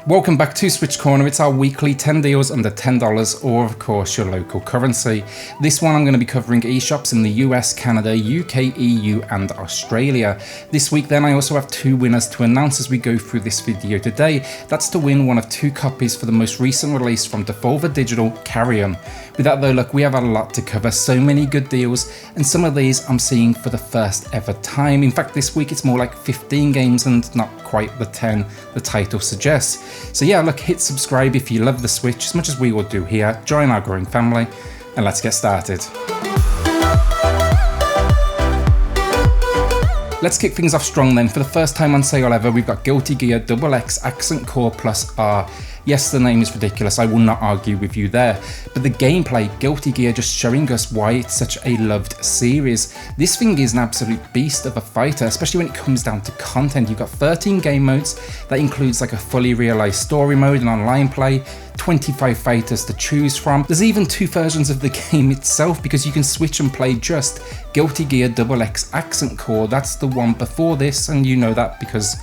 Welcome back to SwitchCorner. It's our weekly 10 deals under $10 or of course your local currency. This one I'm going to be covering eShops in the US, Canada, UK, EU and Australia. This week then I also have two winners to announce as we go through this video today. That's to win one of two copies for the most recent release from Devolver Digital, Carrion. With that though, look, we have a lot to cover, so many good deals, and some of these I'm seeing for the first ever time. In fact, this week it's more like 15 games and not quite the 10 the title suggests. So yeah, look, hit subscribe if you love the Switch as much as we all do here, join our growing family, and let's get started. Let's kick things off strong then. For the first time on sale ever, we've got Guilty Gear XX Accent Core Plus R. Yes, the name is ridiculous, I will not argue with you there, but the gameplay, Guilty Gear just showing us why it's such a loved series. This thing is an absolute beast of a fighter, especially when it comes down to content. You've got 13 game modes, that includes like a fully realised story mode and online play, 25 fighters to choose from. There's even two versions of the game itself because you can switch and play just Guilty Gear XX Accent Core. That's the one before this, and you know that because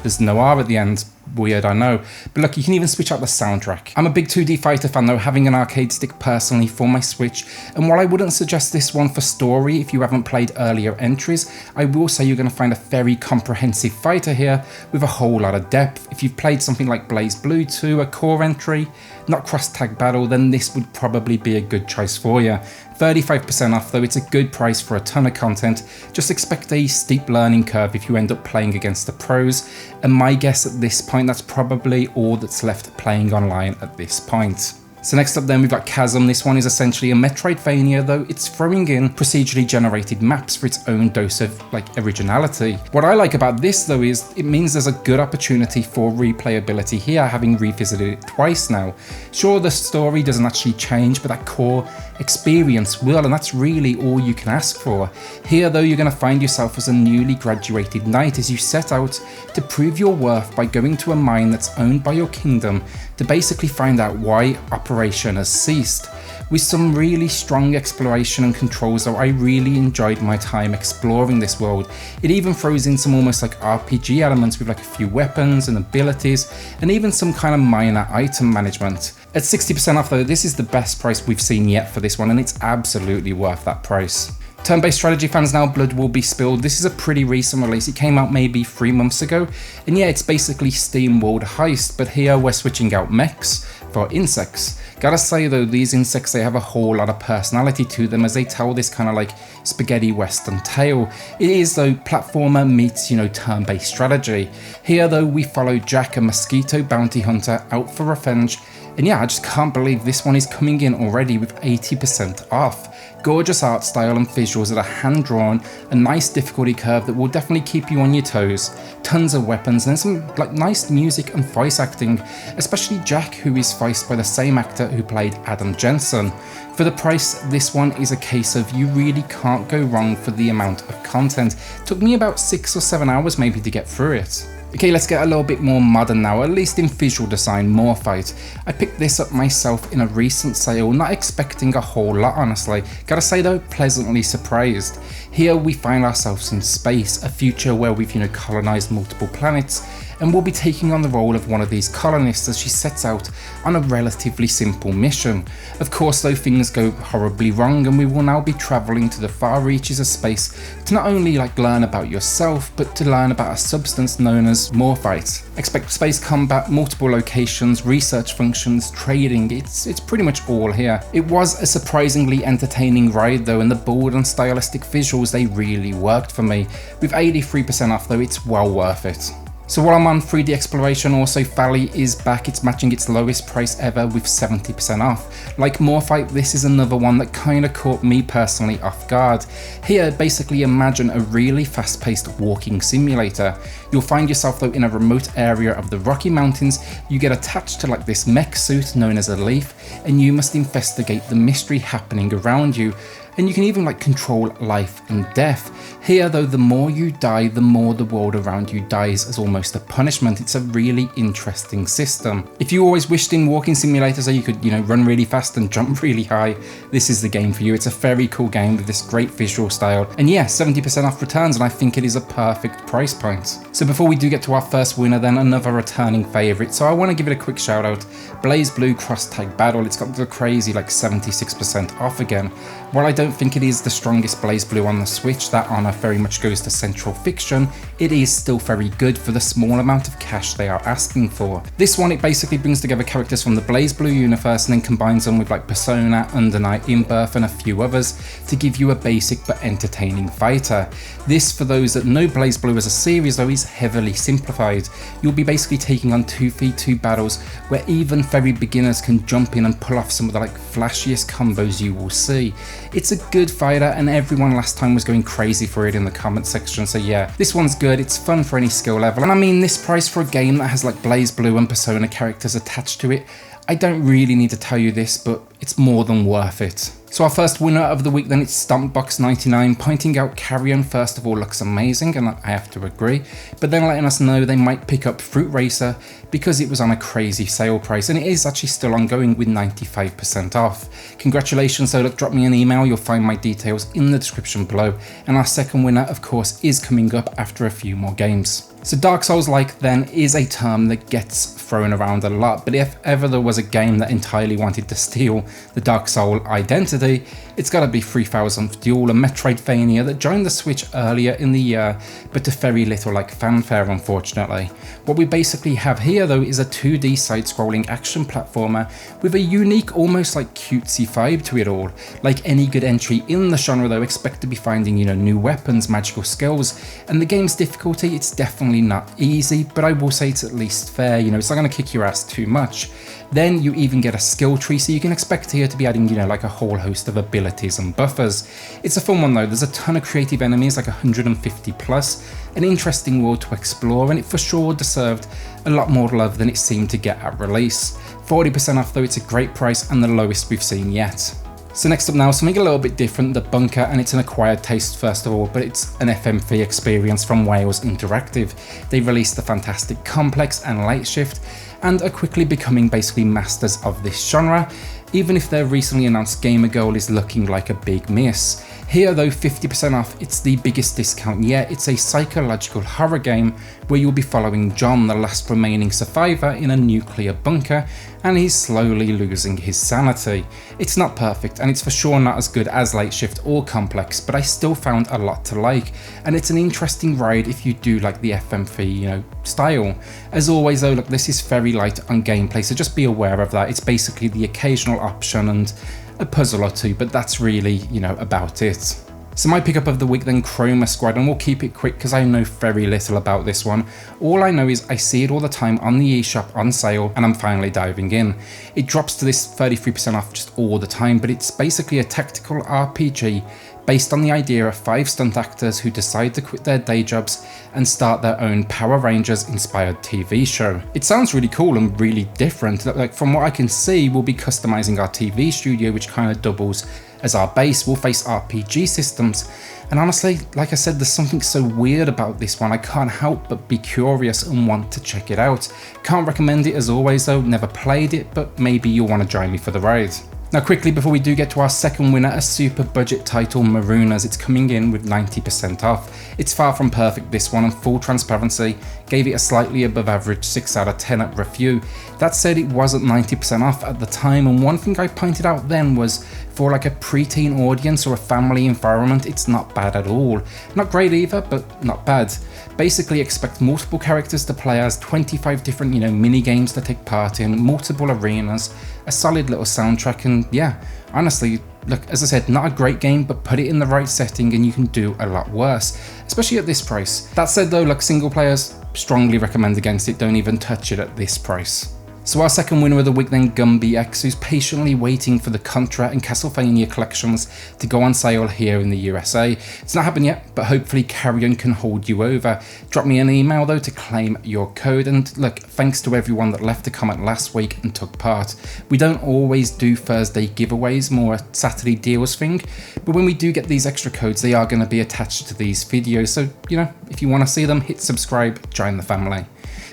there's no R at the end. Weird, I know. But look, you can even switch out the soundtrack. I'm a big 2D fighter fan though, having an arcade stick personally for my Switch, and while I wouldn't suggest this one for story if you haven't played earlier entries, I will say you're going to find a very comprehensive fighter here with a whole lot of depth. If you've played something like Blazblue 2, a core entry, not cross-tag battle, then this would probably be a good choice for you. 35% off though, it's a good price for a ton of content. Just expect a steep learning curve if you end up playing against the pros, and my guess at this point that's probably all that's left playing online at this point. So next up then we've got Chasm. This one is essentially a Metroidvania, though it's throwing in procedurally generated maps for its own dose of originality. What I like about this though is it means there's a good opportunity for replayability here, having revisited it twice now. Sure, the story doesn't actually change, but that core experience will, and that's really all you can ask for. Here though, you're going to find yourself as a newly graduated knight as you set out to prove your worth by going to a mine that's owned by your kingdom to basically find out why operation has ceased. With some really strong exploration and controls though, I really enjoyed my time exploring this world. It even throws in some almost like RPG elements with like a few weapons and abilities, and even some kind of minor item management. At 60% off though, this is the best price we've seen yet for this one, and it's absolutely worth that price. Turn-based strategy fans now, Blood Will Be Spilled. This is a pretty recent release. It came out maybe 3 months ago, and yeah, it's basically Steam World Heist, but here we're switching out mechs for insects. Gotta say though, these insects, they have a whole lot of personality to them as they tell this kind of like spaghetti western tale. It is though platformer meets, turn-based strategy. Here though, we follow Jack, a mosquito bounty hunter, out for revenge. And yeah, I just can't believe this one is coming in already with 80% off. Gorgeous art style and visuals that are hand-drawn, a nice difficulty curve that will definitely keep you on your toes, tons of weapons, and some nice music and voice acting, especially Jack, who is voiced by the same actor who played Adam Jensen. For the price, this one is a case of you really can't go wrong for the amount of content. It took me about 6 or 7 hours maybe to get through it. Okay, let's get a little bit more modern now, at least in visual design, Morphite. I picked this up myself in a recent sale, not expecting a whole lot honestly. Gotta say though, pleasantly surprised. Here we find ourselves in space, a future where we've colonized multiple planets, and we'll be taking on the role of one of these colonists as she sets out on a relatively simple mission. Of course though, things go horribly wrong and we will now be travelling to the far reaches of space to not only learn about yourself, but to learn about a substance known as Morphite. Expect space combat, multiple locations, research functions, trading, it's pretty much all here. It was a surprisingly entertaining ride though, and the bold and stylistic visuals, they really worked for me. With 83% off though, it's well worth it. So while I'm on 3D exploration, also Valley is back. It's matching its lowest price ever with 70% off. Like Morphite, this is another one that kind of caught me personally off guard. Here, basically imagine a really fast-paced walking simulator. You'll find yourself though in a remote area of the Rocky Mountains. You get attached to this mech suit known as a leaf, and you must investigate the mystery happening around you. and you can even like control life and death. Here though, the more you die, the more the world around you dies as almost a punishment. It's a really interesting system. If you always wished in walking simulators so you could, run really fast and jump really high, this is the game for you. It's a very cool game with this great visual style, and yeah, 70% off returns, and I think it is a perfect price point. So before we do get to our first winner then, another returning favourite, so I want to give it a quick shout out, Blazblue Cross Tag Battle. It's got the crazy like 76% off again. While I don't think it is the strongest Blazblue on the Switch, that honour very much goes to Central Fiction, it is still very good for the small amount of cash they are asking for. This one, it basically brings together characters from the Blazblue universe and then combines them with like Persona, Under Night, In-Birth and a few others to give you a basic but entertaining fighter. This, for those that know Blazblue as a series though, is heavily simplified. You'll be basically taking on 2v2 battles where even very beginners can jump in and pull off some of the like flashiest combos you will see. It's a good fighter and everyone last time was going crazy for it in the comment section, so yeah, this one's good, it's fun for any skill level, and I mean, this price for a game that has like Blazblue and Persona characters attached to it, I don't really need to tell you this, but it's more than worth it. So our first winner of the week then, it's Stompbox99, pointing out Carrion first of all looks amazing, and I have to agree, but then letting us know they might pick up Fruit Racer because it was on a crazy sale price, and it is actually still ongoing with 95% off. Congratulations, so look, drop me an email, you'll find my details in the description below, and our second winner of course is coming up after a few more games. So Dark Souls-like then is a term that gets thrown around a lot, but if ever there was a game that entirely wanted to steal the Dark Soul identity, it's gotta be 3000th Duel, a Metroidvania that joined the Switch earlier in the year, but to very little like fanfare unfortunately. What we basically have here though is a 2D side-scrolling action platformer with a unique, almost like cutesy vibe to it all. Like any good entry in the genre though, expect to be finding, new weapons, magical skills, and the game's difficulty, it's definitely not easy, but I will say it's at least fair, it's not going to kick your ass too much. Then you even get a skill tree, so you can expect here to be adding, like a whole host of abilities and buffers. It's a fun one though, there's a ton of creative enemies, like 150 plus, an interesting world to explore, and it for sure deserved a lot more love than it seemed to get at release. 40% off though, it's a great price and the lowest we've seen yet. So next up now, something a little bit different, The Bunker, and it's an acquired taste first of all, but it's an FMV experience from Wales Interactive. They released the fantastic Complex and Late Shift, and are quickly becoming basically masters of this genre, even if their recently announced gamer goal is looking like a big miss. Here though, 50% off, it's the biggest discount yet. It's a psychological horror game where you'll be following John, the last remaining survivor in a nuclear bunker, and he's slowly losing his sanity. It's not perfect, and it's for sure not as good as Late Shift or Complex, but I still found a lot to like, and it's an interesting ride if you do like the FMV, style. As always though, look, this is very light on gameplay, so just be aware of that. It's basically the occasional option and a puzzle or two, but that's really, about it. So my pickup of the week then, Chroma Squad, and we'll keep it quick because I know very little about this one. All I know is I see it all the time on the eShop on sale, and I'm finally diving in. It drops to this 33% off just all the time, but it's basically a tactical RPG based on the idea of 5 stunt actors who decide to quit their day jobs and start their own Power Rangers inspired TV show. It sounds really cool and really different. Like from what I can see, we'll be customizing our TV studio, which kind of doubles as our base. We'll face RPG systems, and honestly, like I said, there's something so weird about this one. I can't help but be curious and want to check it out. Can't recommend it as always though, never played it, but maybe you'll want to join me for the ride. Now quickly, before we do get to our second winner, a super budget title, Maroon, as it's coming in with 90% off. It's far from perfect, this one, and full transparency, gave it a slightly above average 6 out of 10 at review. That said, it wasn't 90% off at the time, and one thing I pointed out then was, for like a preteen audience or a family environment, it's not bad at all. Not great either, but not bad. Basically expect multiple characters to play as, 25 different, mini games to take part in, multiple arenas, a solid little soundtrack, and yeah, honestly, look, as I said, not a great game, but put it in the right setting and you can do a lot worse, especially at this price. That said though, look, single players, strongly recommend against it, don't even touch it at this price. So our second winner of the week then, GumbyX, who's patiently waiting for the Contra and Castlevania collections to go on sale here in the USA. It's not happened yet, but hopefully Carrion can hold you over. Drop me an email though to claim your code, and look, thanks to everyone that left a comment last week and took part. We don't always do Thursday giveaways, more a Saturday deals thing, but when we do get these extra codes, they are going to be attached to these videos, so you know, if you want to see them, hit subscribe, join the family.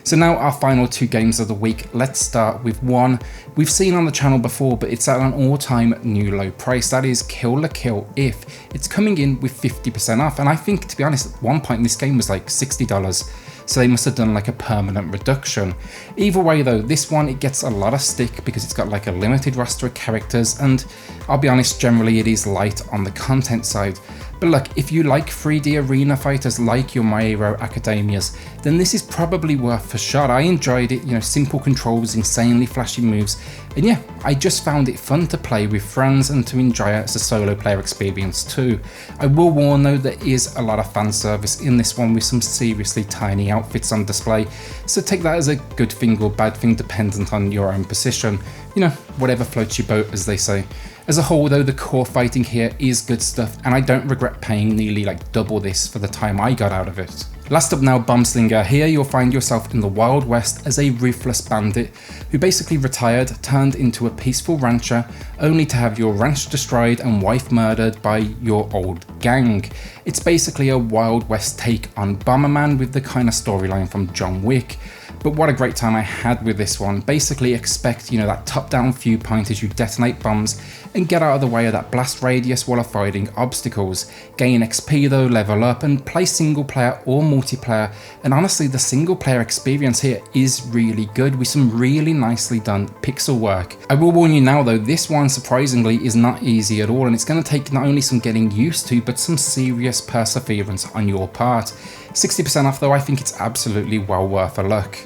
So now our final two games of the week. Let's start with one we've seen on the channel before, but it's at an all-time new low price. That is Kill la Kill If. It's coming in with 50% off, and I think, to be honest, at one point this game was like $60. So they must have done like a permanent reduction. Either way though, this one, it gets a lot of stick because it's got like a limited roster of characters, and I'll be honest, generally it is light on the content side. But look, if you like 3D arena fighters like your My Hero Academias, then this is probably worth a shot. I enjoyed it, you know, simple controls, insanely flashy moves, and yeah, I just found it fun to play with friends and to enjoy it as a solo player experience too. I will warn though, there is a lot of fan service in this one with some seriously tiny outfits on display, so take that as a good thing or bad thing dependent on your own position. You know, whatever floats your boat, as they say. As a whole though, the core fighting here is good stuff, and I don't regret paying nearly like double this for the time I got out of it. Last up now, Bumslinger. Here you'll find yourself in the Wild West as a ruthless bandit who basically retired, turned into a peaceful rancher, only to have your ranch destroyed and wife murdered by your old gang. It's basically a Wild West take on Bomberman with the kind of storyline from John Wick. But what a great time I had with this one. Basically expect, you know, that top-down viewpoint as you detonate bombs and get out of the way of that blast radius while avoiding obstacles. Gain XP though, level up, and play single player or multiplayer, and honestly the single player experience here is really good with some really nicely done pixel work. I will warn you now though, this one surprisingly is not easy at all, and it's going to take not only some getting used to, but some serious perseverance on your part. 60% off though, I think it's absolutely well worth a look.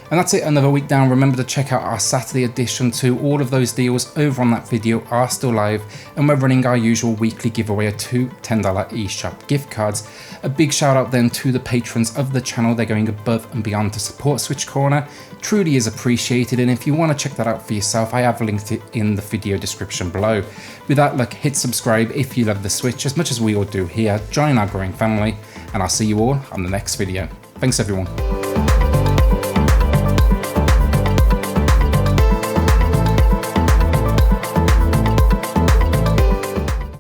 And that's it, another week down. Remember to check out our Saturday edition too. All of those deals over on that video are still live, and we're running our usual weekly giveaway of 2 $10 eShop gift cards. A big shout out then to the patrons of the channel. They're going above and beyond to support SwitchCorner. Truly is appreciated, and if you want to check that out for yourself, I have linked it in the video description below. With that, look, hit subscribe if you love the Switch as much as we all do here. Join our growing family, and I'll see you all on the next video. Thanks everyone.